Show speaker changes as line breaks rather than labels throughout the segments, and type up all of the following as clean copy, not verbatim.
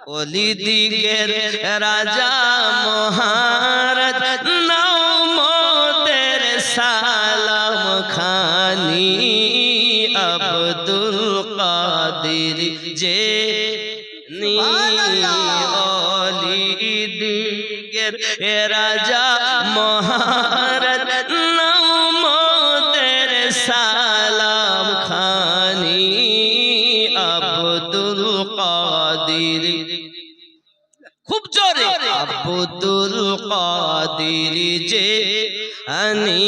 ওলি দিগের রাজা মহারাজ নাও মোদের সালাম খানি আব্দুল কাদের যে নি ওলি দিগের রাজা মহারাজ নাও মোদের সালাম খানি আব্দুল কাদের খুব জোরে আব্দুল কাদের যে আনি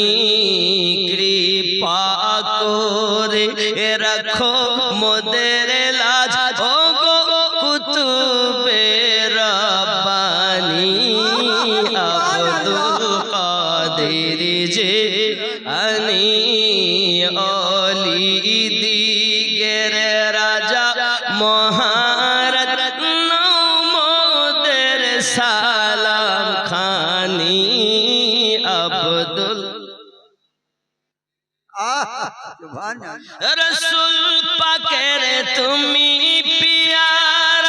কৃপা করে রাখো মোদের লাজ ও গো কুতুবে রব্বানি আব্দুল কাদের যে আনি ওলি দিগের রাজা মহারাজ নাও মোদের সালাম খানি আব্দুল রসুল পাকের তুমি পিয়ার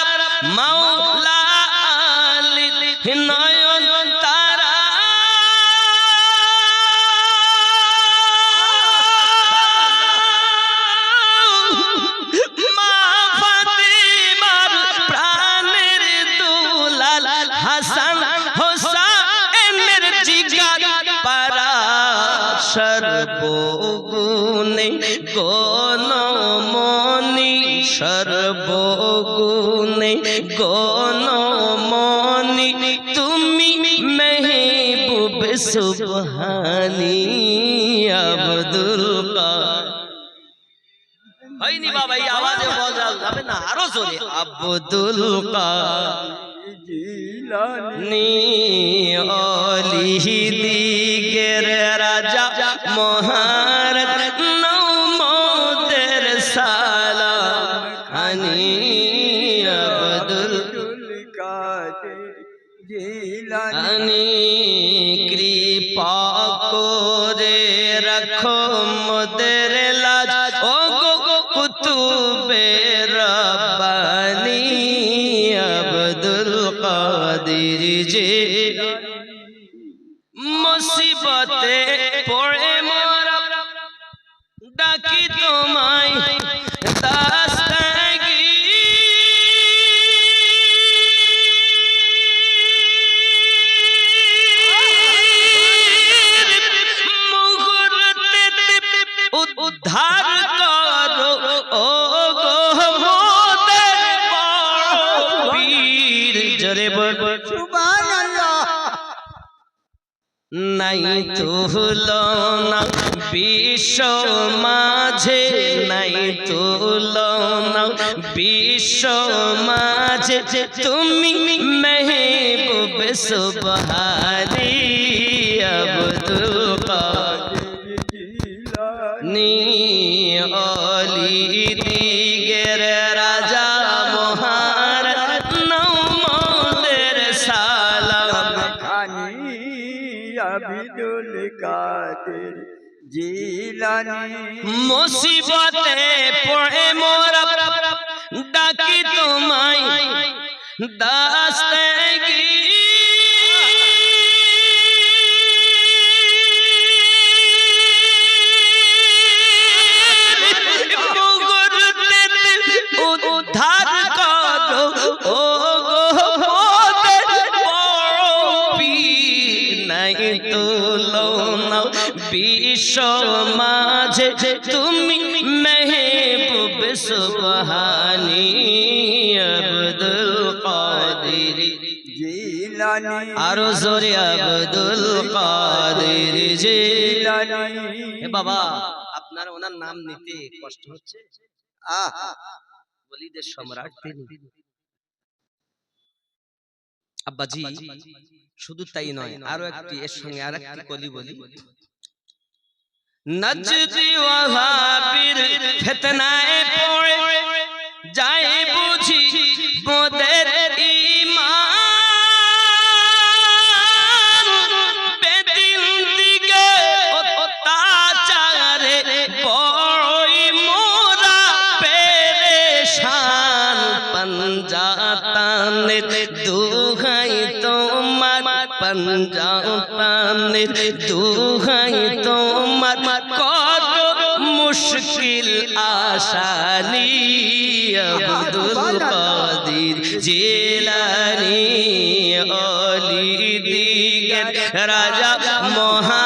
মাওলা আলী নয়ন তারা মা ফাতিমার প্রাণের দুলাল হাসান হোসেনের জিগার পারা সর্বগুণে গণমনি সর্বগুণে গণমনি তুমি মেহবুব সুবহানি আব্দুল কাদের হয়নি বাবা এই আওয়াজে বলা যাবে না আরো জোরে আব্দুল কাদের জিলানী ওলি দিগের রাজা মহারাজ নাও মোদের সালাম খানি আব্দুল কাদের জিলানী কৃপা করে রাখো মোদের লাজ ও গো কুতুবে রব্বানি আব্দুল কাদের যে মুসিবতে পড়ে মোরা ডাকি তোমায় উদ্ধার করো ও গো মোদের পীর জোরে বল সুবহানাল্লাহ নাই তুলনা বিশ্ব মাঝে নাই তুলনা বিশ্ব মাঝে তুমি মেহবুব সুবহানি আব্দুল কাদের নি ওলি দিগের রাজা মহারাজ নাও মোদের সালাম খানি আব্দুল কাদের জিলানী মুসিবতে পড়ে মোরা ডাকি তোমায় দাস্তাগি উদ্ধার করো ও গো মোদের পীর নাই তুলনা বিশ্ব মাঝে তুমি মেহবুব সুবহানি আব্দুল কাদের জিলানী আরো জোরে আব্দুল কাদের জিলানী হে বাবা আপনার ওনার নাম নিতে কষ্ট হচ্ছে ওলিদের সম্রাট তিনি আব্বাজি শুধু তাই নয় আরো একটি এর সঙ্গে আরেকটি কলি বলি নজদি ওয়াহাবির ফিতনায় পড়ে যায় বুঝি মোদের ঈমান বেদিন দিকে অত্যাচারে বড়ই মোরা পেরেশান পাঞ্জাতা প্রাণের দুহাই তোমার পঞ্জাতানের দুহাই তোমার কত মুশকিল আসানি আব্দুল কাদির জিলানী অলি দিগের রাজা মহা